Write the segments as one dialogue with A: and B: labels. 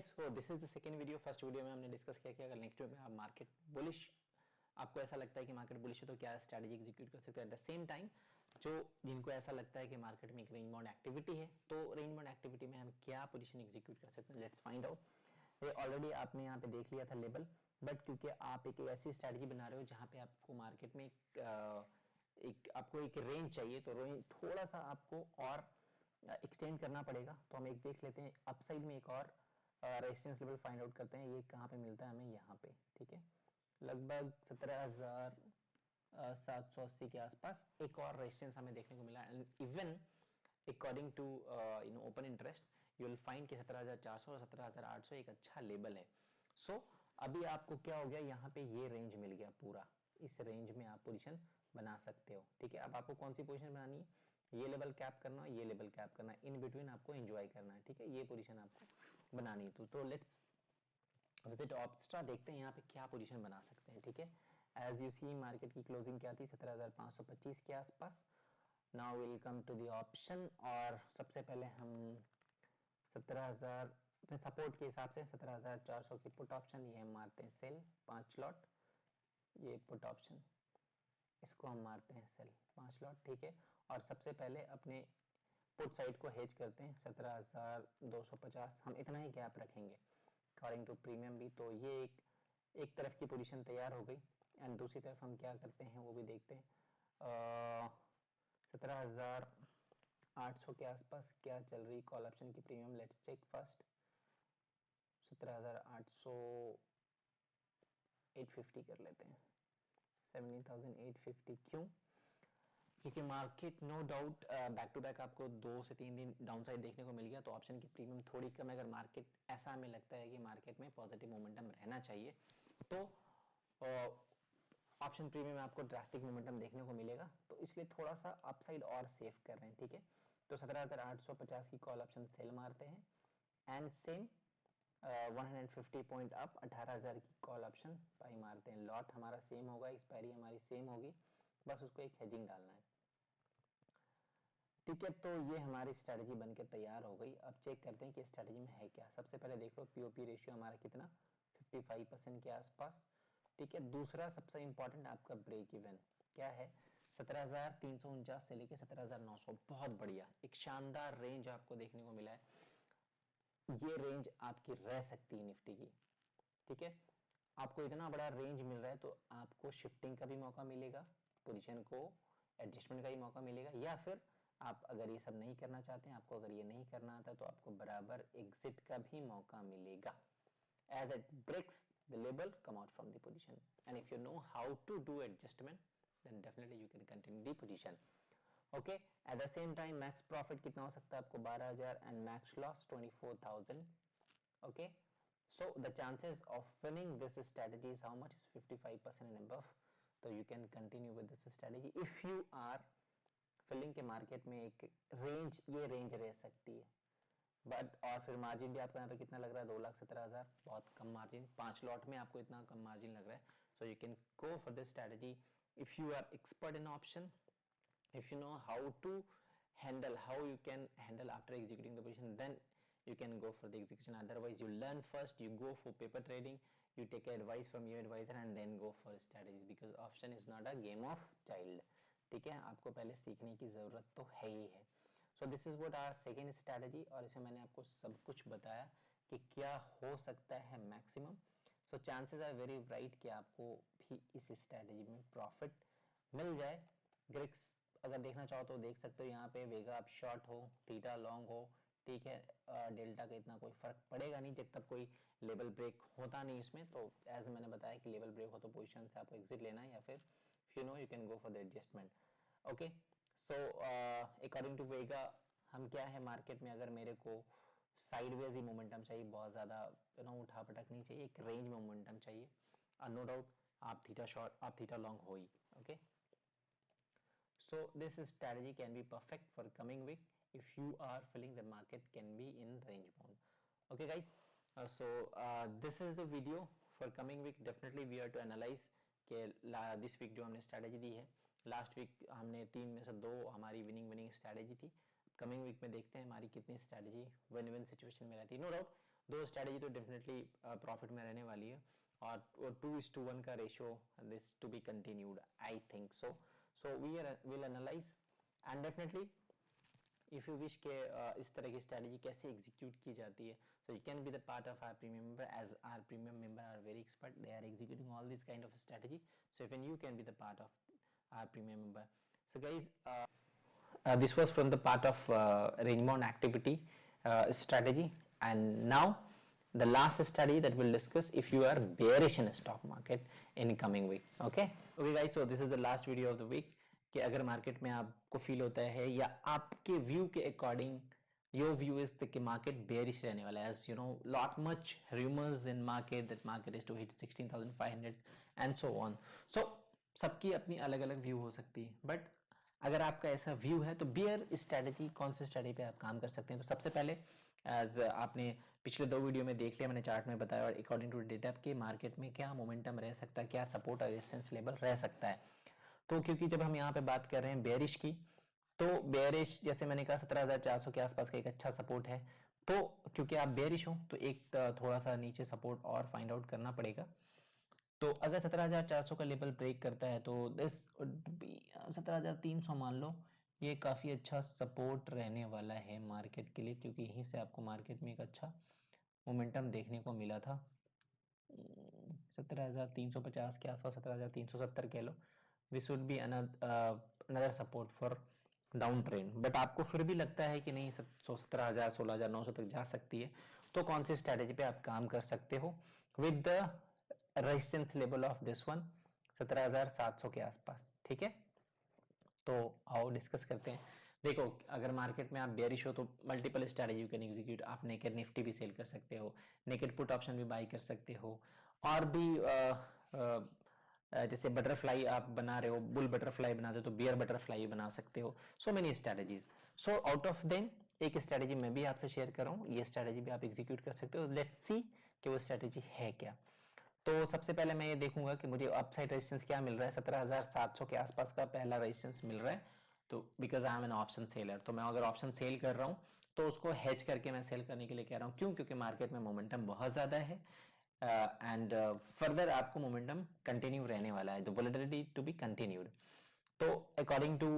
A: Guys, so this is the second video. First video में हमने discuss किया कि अगर नेक्स्ट वीक में आप मार्केट बुलिश, आपको ऐसा लगता है कि मार्केट बुलिश है तो क्या स्ट्रैटेजी एग्जीक्यूट कर सकते हैं। एट द सेम टाइम जो जिनको ऐसा लगता है कि मार्केट में एक रेंज बाउंड एक्टिविटी है, तो रेंज बाउंड एक्टिविटी में हम क्या पोजीशन एग्जीक्यूट कर सकते हैं, लेट्स फाइंड आउट। ये ऑलरेडी आपने यहाँ पे देख लिया था लेवल, बट क्योंकि आप एक ऐसी स्ट्रैटेजी बना रहे हो जहाँ पे आपको मार्केट में आपको एक रेंज चाहिए, तो रेंज थोड़ा सा आपको और एक्सटेंड करना पड़ेगा। तो हम एक देख लेते हैं, अपसाइड में एक और रेजिस्टेंस लेवल फाइंड आउट करते हैं। ये कहाँ पे मिलता है हमें, यहाँ पे, ठीक है, लगभग 17,780 के आसपास एक और रेजिस्टेंस हमें देखने को मिला। And even according to open interest you will find कि 17,400 और 17,800 एक अच्छा लेवल है। सो अभी आपको क्या हो गया, यहाँ पे ये रेंज मिल गया पूरा, इस रेंज में आप पोजीशन बना सकते हो, ठीक है। अब आपको कौन सी पोजीशन बनानी है, ये लेवल कैप करना है, ये लेवल कैप करना है, इन बिटवीन आपको एंजॉय करना है, ठीक है। ये पोजीशन आपको बनानी है। तो लेट्स विजिट ऑप्स्ट्रा, देखते हैं यहाँ पे क्या पोजीशन बना सकते हैं, ठीक है। एज यू सी मार्केट की क्लोजिंग क्या थी, 17,525 के आसपास। Now will come to the option, और सबसे पहले हम 17,000 सपोर्ट के हिसाब से 17,400 की पुट ऑप्शन ये हम मारते हैं सेल 5 लॉट, ये पुट ऑप्शन इसको हम मारते हैं सेल 5 लॉट, ठीक है। और सबसे पहले अपने पुट साइड को हेज करते हैं 17,250, हम इतना ही गैप रखेंगे अकॉर्डिंग टू प्रीमियम भी। तो ये एक तरफ की पोजीशन तैयार हो गई, एंड दूसरी तरफ हम क्या करते हैं वो भी देखते हैं। 17,800 के आसपास क्या चल रही कॉल ऑप्शन की प्रीमियम, लेट्स चेक फर्स्ट। 17,800 850 कर लेते हैं, 17,850। क्यों? क्योंकि market no doubt back to back आपको 2 से 3 दिन डाउन साइड देखने को मिल गया, तो ऑप्शन की प्रीमियम थोड़ी कम है। अगर मार्केट ऐसा हमें लगता है कि मार्केट में पॉजिटिव मोमेंटम रहना चाहिए, तो ऑप्शन प्रीमियम में आपको ड्रास्टिक मोमेंटम देखने को मिलेगा, तो इसलिए थोड़ा सा अपसाइड और सेव कर रहे हैं, ठीक है। तो 17,850 की कॉल ऑप्शन सेल मारते हैं, एंड सेम 150 पॉइंट अप 18,000 की कॉल ऑप्शन बाई मारते हैं। लॉट हमारा सेम होगा, एक्सपायरी हमारी सेम होगी, बस उसको एक हेजिंग डालना है, ठीक है। तो ये हमारी स्ट्रेटजी बनके तैयार हो गई। अब चेक करते हैं कि स्ट्रेटजी में है क्या। सबसे पहले देखो पीओपी रेशियो हमारा कितना, 55% के आसपास, ठीक है। दूसरा सबसे इंपॉर्टेंट आपका ब्रेक इवन क्या है, 17,349 से लेके 17,900, बहुत बढ़िया, एक शानदार रेंज आपको देखने को मिला है। ये रेंज आपकी रह सकती है निफ्टी की, ठीक है। आपको इतना बड़ा रेंज मिल रहा है तो आपको शिफ्टिंग का भी मौका मिलेगा, पोजीशन को एडजस्टमेंट का ही मौका मिलेगा, या फिर आप अगर ये सब नहीं करना चाहते हैं, आपको अगर ये नहीं करना आता, तो आपको बराबर एग्जिट का भी मौका मिलेगा। As it breaks the level, come out from the position, and if you know how to do adjustment, then definitely you can continue the position. Okay, at the same time max profit कितना हो सकता है आपको 12,000 and max loss 24,000. Okay, so the chances of winning this strategy is how much, is 55% and above. So you can continue with this strategy if you are feeling के market में एक range, ये range रह सकती है, but और फिर margin भी आपको यहाँ पे कितना लग रहा है, 2,17,000, बहुत कम मार्जिन, 5 लॉट में आपको इतना कम मार्जिन लग रहा है। So you can go for this strategy if you are expert in option, if you know how to handle, how you can handle after executing the position, then you can go for the execution. Otherwise you learn first, you go for paper trading, you take advice from your advisor and then go for strategies, because option is not a game of child, ठीक है। आपको पहले सीखने की जरूरत तो है ही है। So this is what our second strategy, और इसमें मैंने आपको सब कुछ बताया कि क्या हो सकता है maximum. So chances are very bright कि आपको भी इस स्ट्रेटजी में प्रॉफिट मिल जाए। ग्रिक्स अगर देखना चाहो तो देख सकते हो, यहाँ पे वेगा आप शॉर्ट हो, थीटा लॉन्ग हो, ठीक है। डेल्टा का इतना कोई फर्क पड़ेगा नहीं जब तक कोई लेवल ब्रेक होता नहीं इसमें। तो एज मैंने बताया कि लेवल ब्रेक हो तो पोजीशन से आपको एग्जिट लेना है, या फिर you know you can go for the adjustment. Okay, so according to vega हम क्या है मार्केट में, अगर मेरे को साइडवेज ही मोमेंटम चाहिए, बहुत ज्यादा उठा पटक नहीं चाहिए, एक रेंज में मोमेंटम चाहिए, नो डाउट आप थीटा शॉर्ट, आप थीटा लॉन्ग हो ही, okay. So this strategy can be perfect for coming week if you are feeling the market can be in range bound. Okay guys, this is the video for coming week. Definitely we are to analyze कि this week जो हमने strategy दी है, last week हमने 3 में से 2 हमारी winning strategy थी। coming week में देखते हैं हमारी कितनी strategy win-win situation में रहती है। No doubt दो स्ट्रेटेजी तो डेफिनेटली प्रॉफिट में रहने वाली है और 2:1 का ratio this to be continued I think so. So we will analyse and definitely if you wish के इस तरह की स्ट्रेटेजी कैसे एग्जीक्यूट की जाती है, so you can be the part of our premium member, as our premium member are very expert, they are executing all this kind of strategy, so even you can be the part of our premium member. So guys, this was from the part of range bound activity strategy, and now the last strategy that we'll discuss if you are bearish in stock market in coming week. Okay guys, so this is the last video of the week कि अगर market में आपको feel होता है या आपके view के according your view is that market bearish रहने वाला है, as you know lot much rumors in market that market is to hit 16,500 and so on. So सबकी अपनी अलग अलग व्यू हो सकती है, बट अगर आपका ऐसा व्यू है तो बियर स्ट्रेटेजी, कौन सी स्ट्रेटेजी पे आप काम कर सकते हैं. तो सबसे पहले एज आपने पिछले 2 वीडियो में देख लिया, मैंने चार्ट में बताया और अकॉर्डिंग टू डेटा के मार्केट में क्या मोमेंटम रह सकता है, क्या सपोर्ट और रेजिस्टेंस लेवल रह सकता है. तो क्योंकि जब हम यहाँ पे बात कर रहे हैं बेयरिश की, तो बेयरिश जैसे मैंने कहा 17,400 के आसपास का एक अच्छा सपोर्ट है. तो क्योंकि आप बेयरिश हो तो एक थोड़ा सा नीचे सपोर्ट और फाइंड आउट करना पड़ेगा. तो अगर 17,400 का लेवल ब्रेक करता है तो दिस 17,300 मान लो, ये काफ़ी अच्छा सपोर्ट रहने वाला है मार्केट के लिए, क्योंकि यहीं से आपको मार्केट में एक अच्छा मोमेंटम देखने को मिला था. 17,350 के आसपास, 17,370 कह लो, this would be another support for down trend. But आपको फिर भी लगता है कि नहीं 17,000 16,900 तक जा सकती है, तो कौन सी स्ट्रेटेजी पे आप काम कर सकते हो with the resistance level of this one 17,700 के आसपास. ठीक है, तो आओ डिस्कस करते हैं. देखो, अगर मार्केट में आप बेयरिश हो तो multiple strategy you can execute. आप नेकेड निफ्टी भी सेल कर सकते हो, नेकेड पुट ऑप्शन भी बाई कर सकते हो, और भी जैसे बटरफ्लाई आप बना रहे हो, बुल बटरफ्लाई बनाते हो तो बियर बटरफ्लाई बना सकते हो. So many strategies. So out of them एक स्ट्रेटेजी मैं भी आपसे शेयर कर रहा हूँ, ये स्ट्रेटेजी भी आप एग्जीक्यूट कर सकते हो. लेट्स सी कि वो स्ट्रेटेजी है क्या. तो सबसे पहले मैं ये देखूंगा कि मुझे अपसाइड रेजिस्टेंस क्या मिल रहा है. 17,700 के आसपास का पहला रेजिस्टेंस मिल रहा है. तो because I am an option seller, तो मैं अगर ऑप्शन सेल कर रहा हूँ तो उसको हेज करके मैं सेल करने के लिए कह रहा हूँ. क्यों? क्योंकि मार्केट में मोमेंटम बहुत ज्यादा है एंड फर्दर आपको मोमेंटम कंटिन्यू रहने वाला है, the volatility to be continued. तो अकॉर्डिंग टू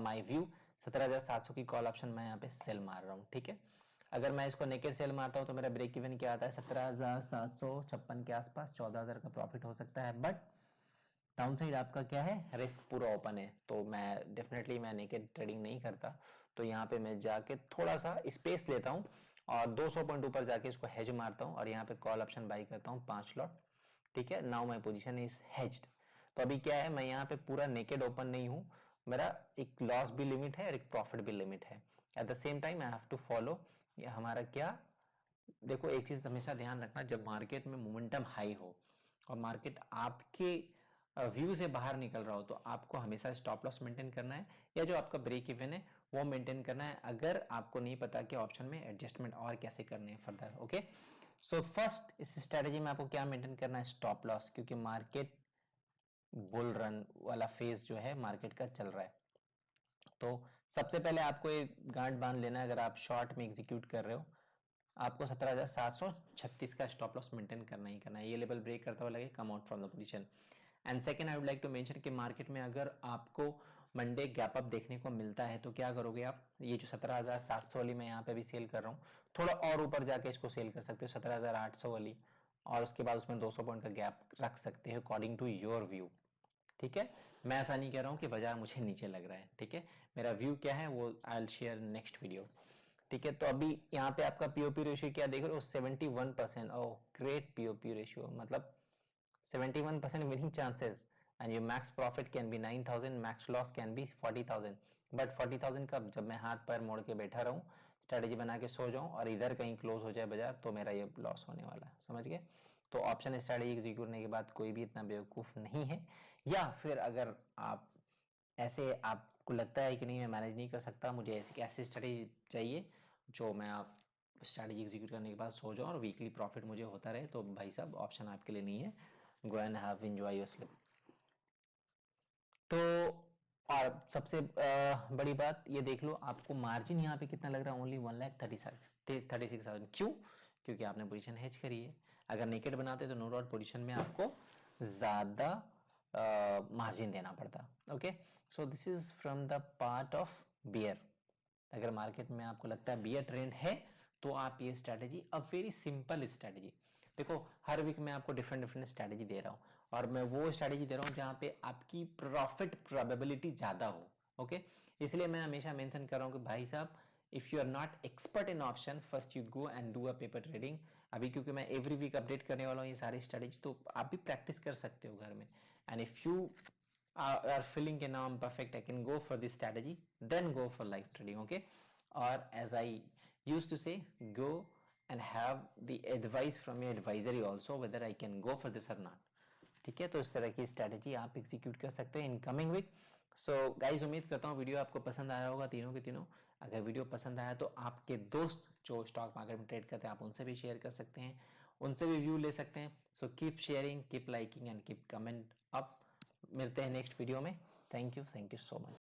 A: माय व्यू 17,700 की कॉल ऑप्शन मैं यहाँ पे सेल मार रहा हूँ. ठीक है, अगर मैं इसको नेकेड सेल मारता हूँ तो मेरा ब्रेक इवन क्या आता है 17,756 के आसपास, 14,000 का प्रॉफिट हो सकता है. बट डाउन साइड आपका क्या है, रिस्क पूरा ओपन है. तो मैं डेफिनेटली मैं नेकेड ट्रेडिंग नहीं करता, तो यहाँ पे मैं जाके थोड़ा सा स्पेस लेता हूँ और 200 पॉइंट ऊपर जाके इसको हेज मारता हूँ और यहाँ पे कॉल ऑप्शन बाई करता हूँ 5 लॉट. ठीक है, now my position is hedged. तो अभी क्या है, मैं यहाँ पे पूरा नेकेड ओपन नहीं हूँ, मेरा एक लॉस भी लिमिट है और एक प्रॉफिट भी लिमिट है. At the same time I have to follow हमारा क्या. देखो, एक चीज हमेशा ध्यान रखना, जब मार्केट में मोमेंटम हाई हो और मार्केट आपके व्यू से बाहर निकल रहा हो तो आपको हमेशा स्टॉप लॉस मेंटेन करना है, या जो आपका ब्रेक इवन है वो मेंटेन करना है, अगर आपको नहीं पता कि ऑप्शन में एडजस्टमेंट और कैसे करने हैं फर्दर. ओके, सो फर्स्ट इस स्ट्रेटेजी में आपको क्या मेंटेन करना है, स्टॉप लॉस, क्योंकि मार्केट बुल रन वाला फेज जो है मार्केट का चल रहा है. तो सबसे पहले आपको एक गांठ बांध लेना है, अगर आप शॉर्ट में एग्जीक्यूट कर रहे हो आपको 17,736 का स्टॉप लॉस मेंटेन करना ही करना है. ये लेवल ब्रेक करता हुआ लगे, come out from the position. And second I would like to mention कि मार्केट में अगर आपको मंडे गैप अप देखने को मिलता है तो क्या करोगे आप, ये जो 17,700 वाली मैं यहाँ पे भी सेल कर रहा हूँ, थोड़ा और ऊपर जाके इसको सेल कर सकते हो 17,800 वाली, और उसके बाद उसमें 200 पॉइंट का गैप रख सकते हो अकॉर्डिंग टू योर व्यू. ठीक है, मैं ऐसा नहीं कह रहा हूँ कि बाजार मुझे नीचे लग रहा है. ठीक है, मेरा व्यू क्या है वो I will share next video. ठीक है, तो अभी यहाँ पे आपका पीओपी रेशियो क्या देख रहे हो, 71%. ओह ग्रेट पीओपी रेशियो, मतलब 71% winning chances and your max profit can be 9,000, max loss can be 40,000. But 40,000 का जब मैं हाथ पैर मोड़ के बैठा रहूं, स्ट्रेटेजी बना के सो जाऊं और इधर कहीं क्लोज हो जाए बाजार, तो मेरा ये लॉस होने वाला है. समझ गए? तो ऑप्शन स्ट्रेटेजी एग्जीक्यूट करने के बाद कोई भी इतना बेवकूफ नहीं है. या फिर अगर आप ऐसे आपको लगता है कि नहीं मैं मैनेज नहीं कर सकता, मुझे ऐसी स्ट्रेटेजी चाहिए जो मैं आप स्ट्रेटेजी एग्जीक्यूट करने के बाद सो जाऊं और वीकली प्रॉफिट मुझे होता रहे, तो भाई साहब ऑप्शन आपके लिए नहीं है. Go and have enjoy your sleep. तो और सबसे बड़ी बात ये देख लो, आपको मार्जिन यहाँ पे कितना लग रहा है, ओनली 1,36,000. क्यों? क्योंकि आपने पोजीशन हेज करी है। अगर नेकेड बनाते तो नो डाउट पोजीशन में आपको ज्यादा मार्जिन देना पड़ता। Okay, so this is from the part of bear. अगर मार्केट में आपको लगता है बियर ट्रेंड है तो आप ये strategy, a very simple strategy, देखो हर वीक मैं आपको डिफरेंट डिफरेंट स्ट्रैटेजी दे रहा हूँ और मैं वो स्ट्रैटेजी दे रहा हूँ जहां पे आपकी प्रॉफिट प्रोबेबिलिटी ज्यादा हो। ओके, इसलिए मैं हमेशा मेंशन कर रहा हूँ कि भाई साहब, if you are not expert in option, first you go and do a paper trading. अभी क्योंकि मैं एवरी वीक अपडेट करने वाला हूँ ये सारी स्ट्रैटेजी, तो आप भी प्रैक्टिस कर सकते हो घर में। And if you are feeling कि now I'm perfect, I can go for this strategy, then go for live trading. Okay, or as I used to say, go and have the advice from your advisory also whether I can go for this or not. ठीक है, तो इस तरह की strategy आप execute कर सकते हैं in coming week. So guys, उम्मीद करता हूँ वीडियो आपको पसंद आया होगा तीनों के तीनों। अगर वीडियो पसंद आया तो आपके दोस्त जो स्टॉक मार्केट में ट्रेड करते हैं आप उनसे भी शेयर कर सकते हैं, उनसे भी व्यू ले सकते हैं। So keep sharing, keep liking and keep comment up. मिलते हैं नेक्स्ट वीडियो में। Thank you so much.